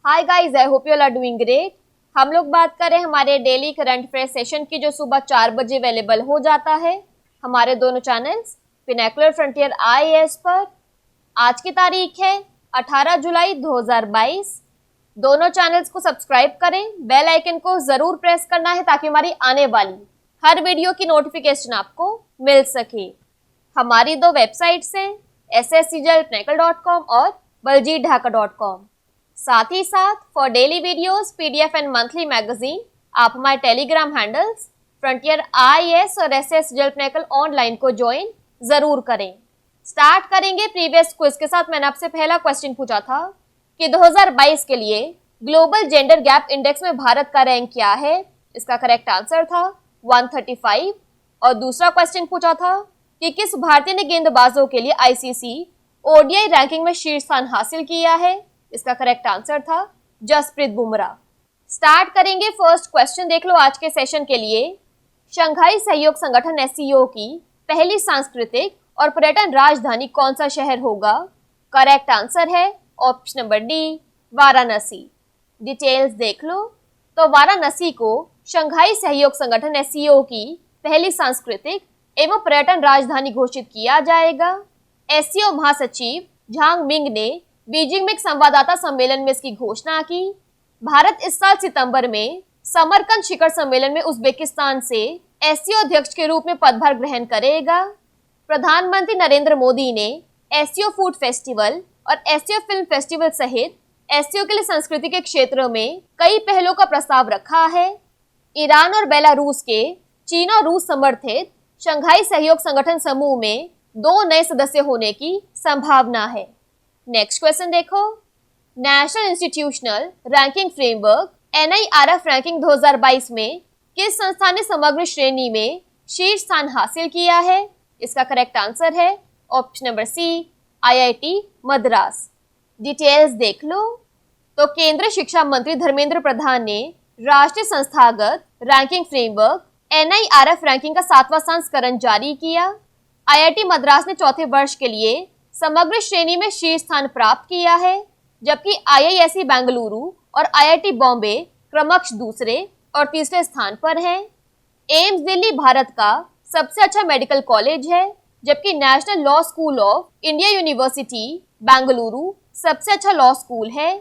Hi guys, I hope you are doing great. हम लोग बात करें हमारे डेली करंट अफेयर सेशन की, जो सुबह 4 बजे अवेलेबल हो जाता है हमारे दोनों चैनल्स पिनेकुलर फ्रंटियर आईएएस पर। आज की तारीख है 18 जुलाई 2022। दोनों चैनल्स को सब्सक्राइब करें, बेल आइकन को जरूर प्रेस करना है ताकि हमारी आने वाली हर वीडियो की नोटिफिकेशन आपको मिल सके। हमारी दो वेबसाइट्स हैं sscjlpinnacle.com और baljeetdhaka.com। साथ ही साथ for daily videos, PDF and monthly magazine आप हमारे टेलीग्राम हैंडल्स फ्रंटियर आईएएस और एसएससीजीएल पिनेकल ऑनलाइन को ज्वाइन जरूर करें। स्टार्ट करेंगे प्रीवियस क्विज के साथ। मैंने आपसे पहला क्वेश्चन पूछा था कि 2022 के लिए ग्लोबल जेंडर गैप इंडेक्स में भारत का रैंक क्या है। इसका करेक्ट आंसर था 135। और दूसरा क्वेश्चन पूछा था कि किस भारतीय ने गेंदबाजों के लिए आईसीसी ओडीआई रैंकिंग में शीर्ष स्थान हासिल किया है। इसका करेक्ट आंसर था जसप्रीत बुमराह। स्टार्ट करेंगे फर्स्ट क्वेश्चन, देख लो आज के सेशन के लिए। शंघाई सहयोग संगठन एससीओ की पहली सांस्कृतिक और पर्यटन राजधानी कौन सा शहर होगा। करेक्ट आंसर है option number D, Varanasi. Details देख लो। तो वाराणसी को शंघाई सहयोग संगठन एससीओ की पहली सांस्कृतिक एवं पर्यटन राजधानी घोषित किया जाएगा। एससीओ महासचिव झांग मिंग ने बीजिंग में एक संवाददाता सम्मेलन में इसकी घोषणा की। भारत इस साल सितंबर में समरकंद शिखर सम्मेलन में उज्बेकिस्तान से एससीओ अध्यक्ष के रूप में पदभार ग्रहण करेगा। प्रधानमंत्री नरेंद्र मोदी ने एससीओ फूड फेस्टिवल और एससीओ फिल्म फेस्टिवल सहित एससीओ के लिए संस्कृति के क्षेत्र में कई पहलों का प्रस्ताव रखा है। ईरान और बेलारूस के चीन और रूस समर्थित शंघाई सहयोग संगठन समूह में 2 नए सदस्य होने की संभावना है। नेक्स्ट क्वेश्चन देखो। National institutional ranking framework NIRF ranking 2022 में किस संस्था ने समग्र श्रेणी में शीर्ष स्थान हासिल किया है। इसका करेक्ट आंसर है option number C, IIT Madras. Details देख लो। तो केंद्रीय शिक्षा मंत्री धर्मेंद्र प्रधान ने राष्ट्रीय संस्थागत रैंकिंग फ्रेमवर्क एनआईआरएफ रैंकिंग का 7वां संस्करण जारी किया। आईआईटी मद्रास ने चौथे वर्ष के लिए समग्र श्रेणी में शीर्ष स्थान प्राप्त किया है, जबकि आईआईएससी बेंगलुरु और आईआईटी बॉम्बे क्रमश दूसरे और तीसरे स्थान पर हैं। एम्स दिल्ली भारत का सबसे अच्छा मेडिकल कॉलेज है, जबकि national law school of India university Bengaluru सबसे अच्छा लॉ स्कूल है।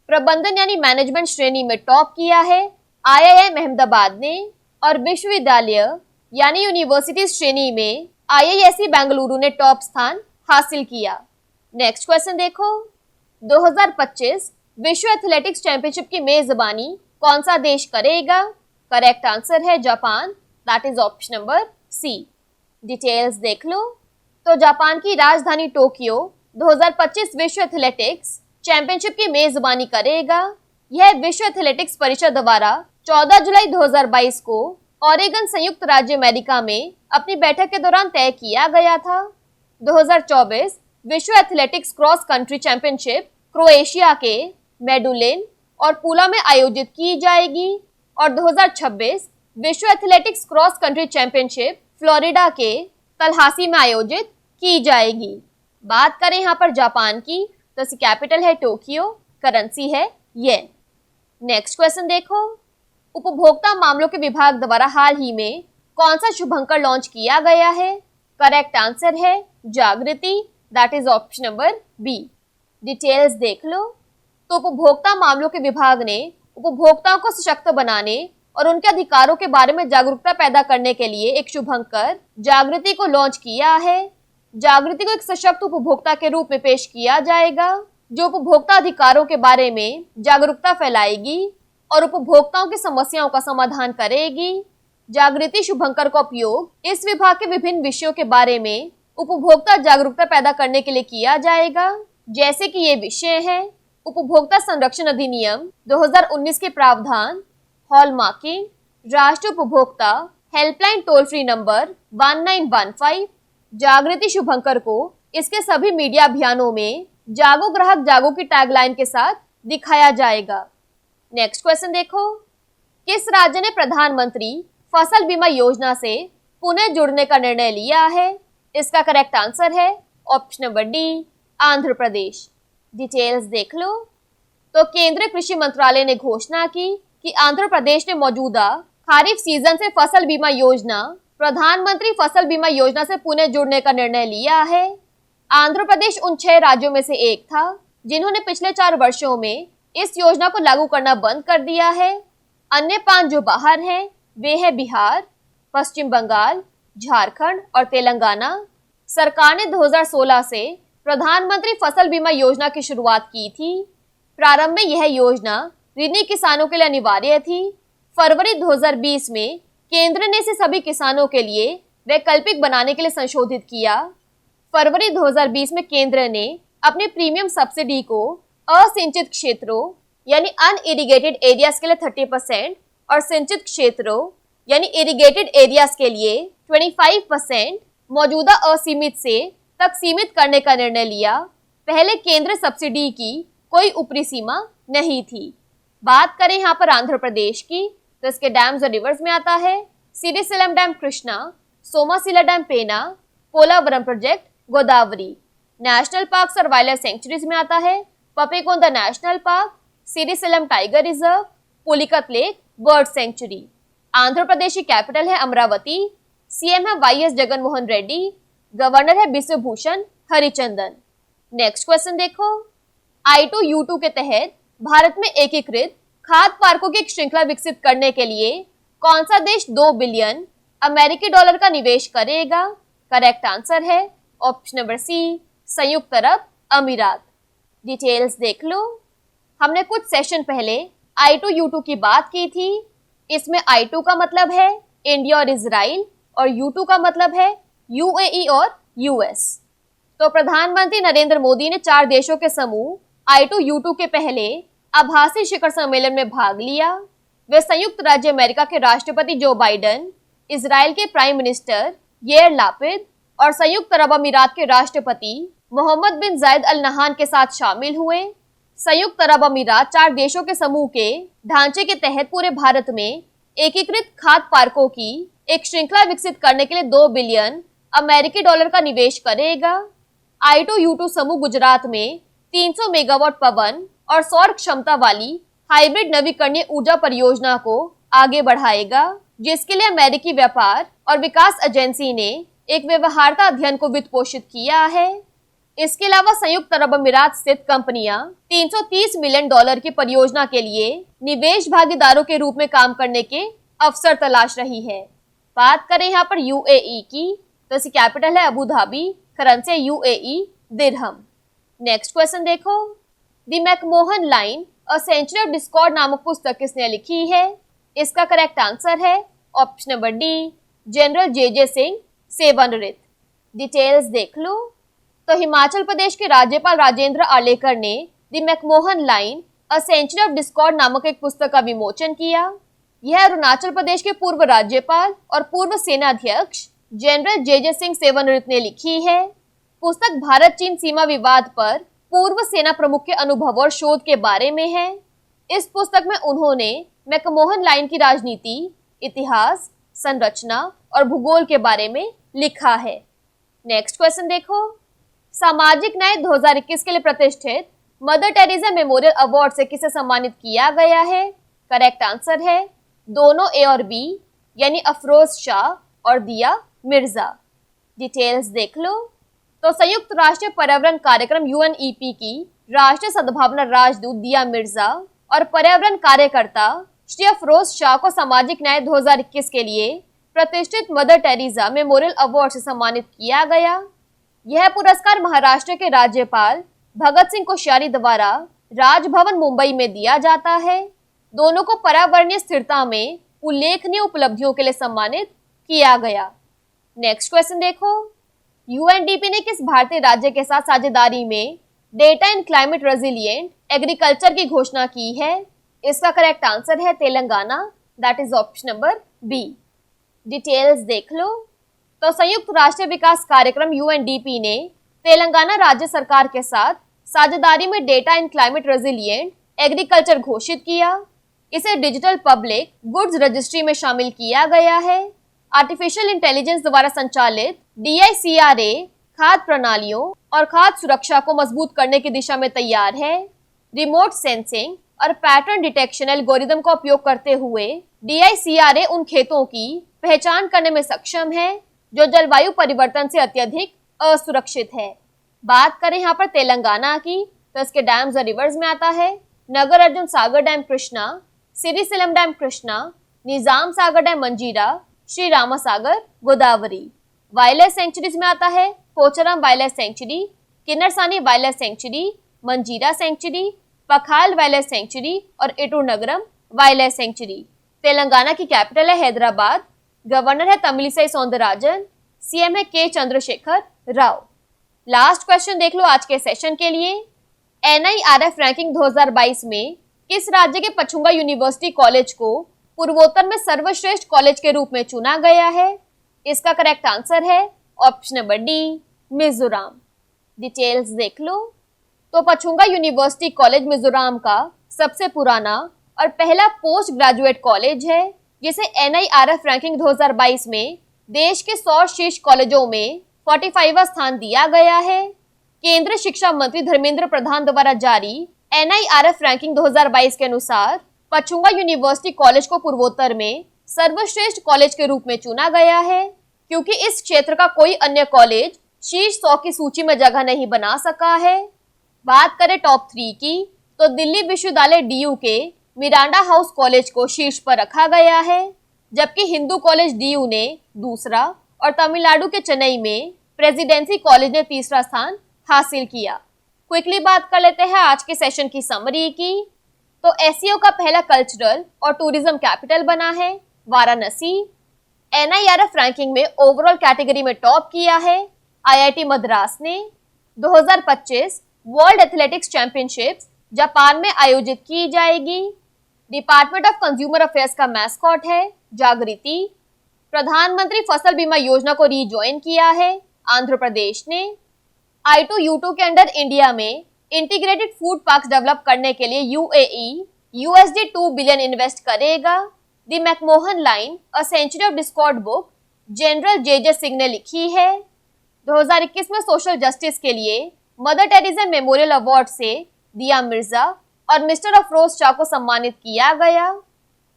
प्रबंधन यानी मैनेजमेंट श्रेणी में टॉप किया है आईआईएम अहमदाबाद ने, और विश्वविद्यालय यानी यूनिवर्सिटी श्रेणी में आईआईएससी बेंगलुरु ने टॉप स्थान हासिल किया। नेक्स्ट क्वेश्चन देखो। 2025 विश्व एथलेटिक्स चैंपियनशिप की मेजबानी कौन सा देश करेगा। करेक्ट आंसर है Japan, that is option number C. Details देख लो। तो जापान की राजधानी टोक्यो 2025 विश्व एथलेटिक्स चैंपियनशिप की मेजबानी करेगा। यह विश्व एथलेटिक्स परिषद द्वारा 14 जुलाई 2022 को ओरेगन संयुक्त राज्य अमेरिका में अपनी बैठक के दौरान तय किया गया था। 2024 विश्व athletics cross country championship Croatia के मेडुलिन और पुला में आयोजित की जाएगी, और 2026 विश्व athletics cross country championship Florida के तलहासी में आयोजित की जाएगी। बात करें यहाँ पर जापान की, तो इसकी कैपिटल है टोक्यो, करेंसी है येन। नेक्स्ट क्वेश्चन देखो। उपभोक्ता मामलों के विभाग द्वारा हाल ही में कौन सा शुभंकर लॉन्च किया गया है। करेक्ट आंसर है Jagriti, that is option number B. Details देख लो। तो उपभोक्ता मामलों के विभाग ने उपभोक्ताओं को सशक्त बनाने और उनके अधिकारों के बारे में जागरूकता पैदा करने के लिए एक शुभंकर जागृति को लॉन्च किया है। जागृति को एक सशक्त उपभोक्ता के रूप में पेश किया जाएगा, जो उपभोक्ता अधिकारों के बारे में जागरूकता फैलाएगी और उपभोक्ताओं की समस्याओं का समाधान करेगी। जागृति शुभंकर का उपयोग इस विभाग के विभिन्न विषयों के बारे में उपभोक्ता जागरूकता पैदा करने के लिए किया जाएगा, जैसे कि ये विषय हैं उपभोक्ता संरक्षण अधिनियम 2019 के प्रावधान, हॉलमार्किंग, राष्ट्रीय उपभोक्ता हेल्पलाइन टोल फ्री नंबर 1915। जागृति शुभंकर को इसके सभी मीडिया अभियानों में जागो ग्राहक जागो की टैगलाइन के साथ दिखाया जाएगा। नेक्स्ट क्वेश्चन देखो। किस राज्य ने प्रधानमंत्री फसल बीमा योजना से पुनः जुड़ने का निर्णय लिया है। इसका करेक्ट आंसर है option number D, Andhra Pradesh. Details देख लो। तो केंद्रीय कृषि मंत्रालय ने घोषणा की कि आंध्र प्रदेश ने मौजूदा खरीफ सीजन से फसल बीमा योजना प्रधानमंत्री फसल बीमा योजना से पुनः जुड़ने का निर्णय लिया है। आंध्र प्रदेश उन 6 राज्यों में से एक था जिन्होंने पिछले 4 वर्षों में इस योजना को लागू करना बंद कर दिया है। अन्य 5 जो बाहर हैं वे है बिहार, पश्चिम बंगाल, झारखंड और तेलंगाना। सरकार ने 2016 से प्रधानमंत्री फसल बीमा योजना की शुरुआत की थी। प्रारंभ में यह योजना ऋणी किसानों के लिए अनिवार्य थी। फरवरी 2020 में केंद्र ने इसे सभी किसानों के लिए वैकल्पिक बनाने के लिए संशोधित किया। फरवरी 2020 में केंद्र ने अपनी प्रीमियम सब्सिडी को असिंचित क्षेत्रों यानी अनइरिगेटेड एरियाज के लिए 30% और सिंचित क्षेत्रों यानी इरिगेटेड एरियाज के लिए 25% मौजूदा असीमित से तक सीमित करने का निर्णय लिया। पहले केंद्र सब्सिडी की कोई ऊपरी सीमा नहीं थी। बात करें यहाँ पर आंध्र प्रदेश की तो इसके डैम्स और रिवर्स में आता है Srisailam dam Krishna, Somasila dam Penna, Polavaram project Godavari. National parks और वाइल्ड लाइफ सेंचुरीज में आता है Papikonda national park, Srisailam tiger reserve, Pulicat lake bird sanctuary. Andhra Pradesh की कैपिटल है अमरावती। सीएम है वाईएस जगन मोहन रेड्डी, गवर्नर है बिश्वभूषण हरिचंदन। नेक्स्ट क्वेश्चन देखो, I2U2 के तहत भारत में एकीकृत खाद्य पार्कों की एक श्रृंखला विकसित करने के लिए कौन सा देश 2 बिलियन अमेरिकी डॉलर का निवेश करेगा? करेक्ट आंसर है ऑप्शन नंबर सी, संयुक्त अरब अमीरात। डिटेल्स देख लो। हमने कुछ सेशन पहले I2U2 की बात की थी। इसमें I2 का मतलब है इंडिया और इजराइल और U2 का मतलब है UAE और US। तो प्रधानमंत्री नरेंद्र मोदी ने 4 देशों के समूह I2U2 के पहले आभासी शिखर सम्मेलन में भाग लिया। वे संयुक्त राज्य अमेरिका के राष्ट्रपति जो बाइडेन, इजराइल के प्राइम मिनिस्टर याइर लैपिड और संयुक्त अरब अमीरात के राष्ट्रपति मोहम्मद बिन जायद अल नहान के साथ शामिल हुए। संयुक्त अरब अमीरात 4 देशों के समूह के ढांचे के तहत पूरे भारत में एकीकृत खाद्य पार्कों की एक श्रृंखला विकसित करने के लिए 2 बिलियन अमेरिकी डॉलर का निवेश करेगा। I2U2 समूह गुजरात में 300 मेगावाट पवन और सौर क्षमता वाली हाइब्रिड नवीकरणीय ऊर्जा परियोजना को आगे बढ़ाएगा, जिसके लिए अमेरिकी व्यापार और विकास एजेंसी ने एक व्यवहार्यता अध्ययन को वित्त पोषित किया है। इसके अलावा संयुक्त अरब अमीरात स्थित कंपनियां 330 मिलियन डॉलर की परियोजना के लिए निवेश भागीदारों के रूप में काम करने के अवसर तलाश रही है। बात करें यहाँ पर UAE की तो इसकी कैपिटल है अबू धाबी, करेंसी है UAE दिरहम। नेक्स्ट क्वेश्चन देखो, the McMahon line a century of discord नामक पुस्तक किसने लिखी है? इसका करेक्ट आंसर है option number D, general JJ Singh सेवानिवृत्त। डिटेल्स देख लो। तो हिमाचल प्रदेश के राज्यपाल राजेंद्र आर्लेकर ने the McMahon line a century of discord नामक एक पुस्तक का विमोचन किया। यह अरुणाचल प्रदेश के पूर्व राज्यपाल और पूर्व सेनाध्यक्ष जनरल JJ सिंह सेवानिवृत्त ने लिखी है। पुस्तक भारत चीन सीमा विवाद पर पूर्व सेना प्रमुख के अनुभव और शोध के बारे में है। इस पुस्तक में उन्होंने मैकमोहन लाइन की राजनीति, इतिहास, संरचना और भूगोल के बारे में लिखा है। नेक्स्ट क्वेश्चन देखो, सामाजिक न्याय 2021 के लिए प्रतिष्ठित मदर टेरेसा मेमोरियल अवार्ड से किसे सम्मानित किया गया है? करेक्ट आंसर है दोनों A और B यानी अफरोज शाह और दिया मिर्जा। डिटेल्स देख लो। तो संयुक्त राष्ट्र पर्यावरण कार्यक्रम UNEP की राष्ट्रीय सद्भावना राजदूत दिया मिर्जा और पर्यावरण कार्यकर्ता श्री अफरोज शाह को सामाजिक न्याय 2021 के लिए प्रतिष्ठित मदर टेरेसा मेमोरियल अवार्ड से सम्मानित किया गया। यह पुरस्कार महाराष्ट्र के राज्यपाल भगत सिंह कोश्यारी द्वारा राजभवन मुंबई में दिया जाता है। दोनों को पर्यावरणीय स्थिरता में उल्लेखनीय उपलब्धियों के लिए सम्मानित किया गया। नेक्स्ट क्वेश्चन देखो, UNDP ने किस भारतीय राज्य के साथ साझेदारी में data in climate resilient agriculture की घोषणा की है? इसका करेक्ट आंसर है Telangana, that is option number B. Details देख लो। तो संयुक्त राष्ट्र विकास कार्यक्रम UNDP ने तेलंगाना राज्य सरकार के साथ साझेदारी में data in climate resilient agriculture घोषित किया। इसे डिजिटल पब्लिक गुड्स रजिस्ट्री में शामिल किया गया है। आर्टिफिशियल इंटेलिजेंस द्वारा संचालित DICRA खाद्य प्रणालियों और खाद्य सुरक्षा को मजबूत करने की दिशा में तैयार है। रिमोट सेंसिंग और पैटर्न डिटेक्शन एल्गोरिदम का उपयोग करते हुए DICRA उन खेतों की पहचान करने में सक्षम है जो जलवायु परिवर्तन से अत्यधिक असुरक्षित है। बात करें यहाँ पर तेलंगाना की, तो इसके डैम्स और रिवर्स में आता है Nagarjuna Sagar dam Krishna, Srisailam dam Krishna, Nizam Sagar dam Manjira, Shri Rama Sagar Godavari. Wild sanctuaries में आता है Pocharam wild sanctuary, Kinnerasani wild sanctuary, Manjira sanctuary, Pakhal wild sanctuary और Eturnagaram wild sanctuary. Telangana की कैपिटल है हैदराबाद। गवर्नर है तमिलिसाई सौंदरराजन। CM है के चंद्रशेखर राव। लास्ट क्वेश्चन देख लो आज के सेशन के लिए। NIRF रैंकिंग 2022 में किस राज्य के पछुंगा यूनिवर्सिटी कॉलेज को पूर्वोत्तर में सर्वश्रेष्ठ कॉलेज के रूप में चुना गया है? इसका करेक्ट आंसर है option number D, Mizoram. Details देख लो। तो पछुंगा यूनिवर्सिटी कॉलेज मिजोरम का सबसे पुराना और पहला पोस्ट ग्रेजुएट कॉलेज है, जिसे NIRF रैंकिंग 2022 में देश के 100 शीर्ष कॉलेजों में 45वां स्थान दिया गया है। केंद्रीय शिक्षा मंत्री धर्मेंद्र प्रधान द्वारा जारी NIRF रैंकिंग 2022 के अनुसार पछुंगा यूनिवर्सिटी कॉलेज को पूर्वोत्तर में सर्वश्रेष्ठ कॉलेज के रूप में चुना गया है, क्योंकि इस क्षेत्र का कोई अन्य कॉलेज शीर्ष 100 की सूची में जगह नहीं बना सका है। बात करें टॉप 3 की, तो दिल्ली विश्वविद्यालय DU के मिरांडा हाउस कॉलेज को शीर्ष पर रखा गया है, जबकि हिंदू कॉलेज DU ने दूसरा और तमिलनाडु के चेन्नई में प्रेसिडेंसी कॉलेज ने तीसरा स्थान हासिल किया। क्विकली बात कर लेते हैं आज के सेशन की समरी की। तो SCO का पहला कल्चरल और टूरिज्म कैपिटल बना है वाराणसी। NIRF रैंकिंग में ओवरऑल कैटेगरी में टॉप किया है IIT मद्रास ने। 2025 वर्ल्ड एथलेटिक्स चैंपियनशिप्स जापान में आयोजित की जाएगी। डिपार्टमेंट ऑफ कंज्यूमर अफेयर्स का मैस्कॉट है जागृति। प्रधानमंत्री फसल बीमा योजना को रीजॉइन किया है आंध्र प्रदेश ने। I2U2 के अंडर इंडिया में इंटीग्रेटेड फूड पार्क डेवलप करने के लिए UAE $2 बिलियन इन्वेस्ट करेगा। The McMahon line a century of discord book general JJ Singh ने लिखी है। 2021 में सोशल जस्टिस के लिए मदर टेरेसा मेमोरियल अवार्ड से दिया मिर्जा और मिस्टर अफरोज शाह को सम्मानित किया गया।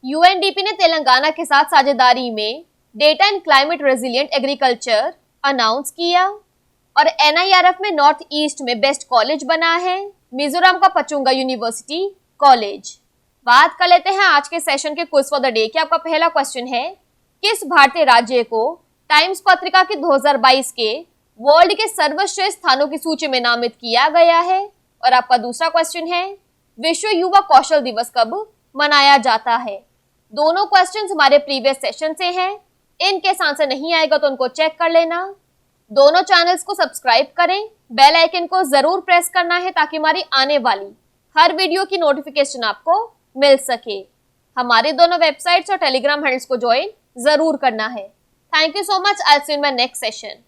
UNDP ने तेलंगाना के साथ साझेदारी में data and climate resilient agriculture announce किया। और NIRF में नॉर्थ ईस्ट में बेस्ट कॉलेज बना है मिजोरम का पचुंगा यूनिवर्सिटी कॉलेज। बात कर लेते हैं आज के सेशन के क्विज फॉर द डे की। आपका पहला क्वेश्चन है, किस भारतीय राज्य को टाइम्स पत्रिका के 2022 के वर्ल्ड के सर्वश्रेष्ठ स्थानों की सूची में नामित किया गया है? और आपका दूसरा क्वेश्चन है, विश्व युवा कौशल दिवस कब मनाया जाता है? दोनों क्वेश्चंस हमारे प्रीवियस सेशन से हैं। इनके आंसर नहीं आएगा तो उनको चेक कर लेना। दोनों चैनल्स को सब्सक्राइब करें, बेल आइकन को जरूर प्रेस करना है ताकि हमारी आने वाली हर वीडियो की नोटिफिकेशन आपको मिल सके। हमारे दोनों वेबसाइट्स और टेलीग्राम हैंडल्स को ज्वाइन जरूर करना है। Thank you so much. I will see you in my next session.